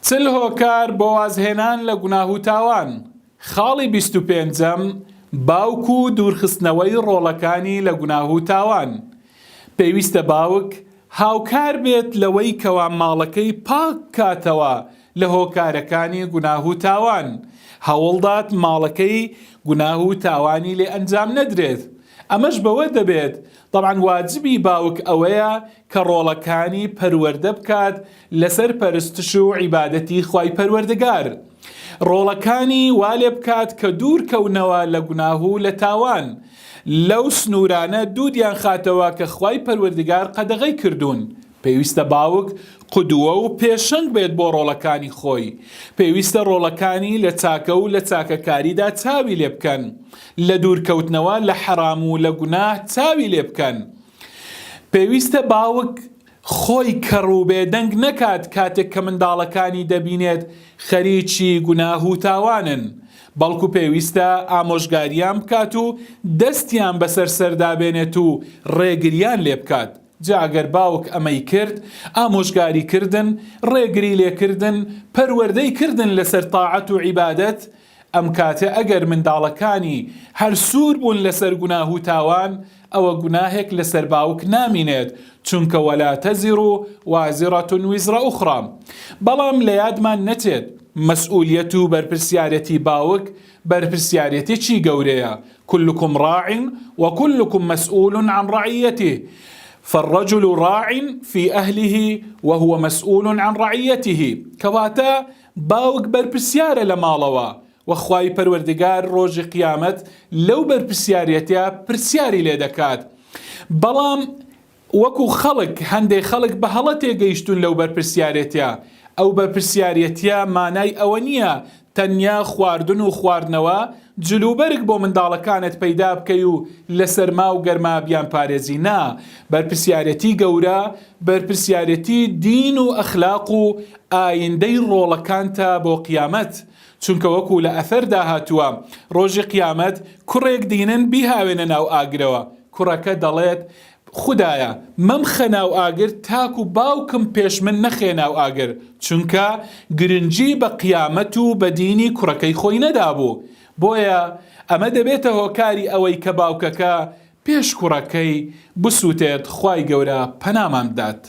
چل هۆکار بۆ وازهێنان لە گوناه و تاوان. خاڵی 25ەم باوک و دوورخستنەوەی ڕۆڵەکانی لە گوناه و تاوان. پێویستە باوک هاوکار بێت لەوەی کەوا ماڵەکەی پاک کاتەوە لە هۆکارەکانی گوناه و تاوان. هەوڵدات ماڵەکەی گوناه و تاوانی لێ ئەنجام نەدرێت. ئەمەش بەوە دەبێت طبعاً واجبی باوک ئەوەیە کە ڕۆڵەکانی پەروەردە بکات لەسەر پەرستش و عیبادەتی خوای پەروەردگار. ڕۆڵەکانی وا لێ بکات کە دوور کەونەوە لە گوناه و لە تاوان. لەو سنوورانە دوودیان خاتەوە کە خوای پەروەردگار قەدەغەی کردوون. پێویستە باوک قودووە و پێشەنگ بێت بۆ ڕۆڵەکانی خۆی. پێویستە ڕۆڵەکانی لە چاکە و لە چاکەکاریدا چاوی لێ بکەن. لە دوورکەوتنەوە لە حەرام و لە گوناه چاوی لێ بکەن. پێویستە باوک خۆی کەڕوبێدەنگ نەکات کاتێک کە منداڵەکانی دەبینێت خەریکی گوناه و تاوانن، بەڵکو پێویستە ئامۆژگاریان بکات و دەستیان بەسەر سەردابێنێت و ڕێگریان لێ بکات. جا ئەگەر باوک ئەمەی کرد، ئامۆژگاری کردن، ڕێگری لێکردن، پەروەردەی کردن لەسەر تاعەت و عیبادەت، ئەم کاتە ئەگەر منداڵەکانی هەر سوور بوون لەسەر گوناه و تاوان، ئەوە گوناهێک لەسەر باوک نامینێت، چونکە وەلا تەزیڕ وازیڕەة ویزرە ئوخرا. بەڵام لە یادمان نەچێت مەسئولیەت و بەرپرسیارەتی باوک بەرپرسیارەتێکی گەورەیە. كلكم راع وكلكم مسؤول عن رعيته فالرجل راع في أهله وهو مسؤول عن رعيته. كواتا باوك برپرسیارە لە ماڵەوە وەخوای پەروەردگار ڕۆژی قیامەت لەو بەرپرسیارەتە پرسیاری لێ دەکات. بەڵام وەکو خەڵک هەندێک خەڵک بە هەڵە تێگەیشتون لەو بەرپرسیارەتە. ئەو بەرپرسیارەتە مانای ئەوە نییە تەنیا خواردن و خواردنەوە جلوبەرگ بۆ منداڵەکانت پەیدا بکەی و لە سەرما و گەرما بیان پارێزی. نا، بەرپرسیارەتی گەورە بەرپرسیارەتی دین و ئەخلاق و ئایندەی ڕۆڵەکانتە بۆ قیامەت. چونکە وەکو لە ئەثەردا هاتووە ڕۆژی قیامەت کوڕێک دینن بیهاوێنە ناو ئاگرەوە. کوڕەکە دەڵێت خودایە مەمخە ناو ئاگر تاکو باوکم پێش من نەخێ ناو ئاگر، چونکە گرنگی بە قیامەت و بە دینی کوڕەکەی خۆی نەدابوو. بۆیە ئەمە دەبێتە هۆکاری ئەوەی کە باوکەکە پێش کوڕەکەی بسووتێت خوای گەورە پەنامان بدات.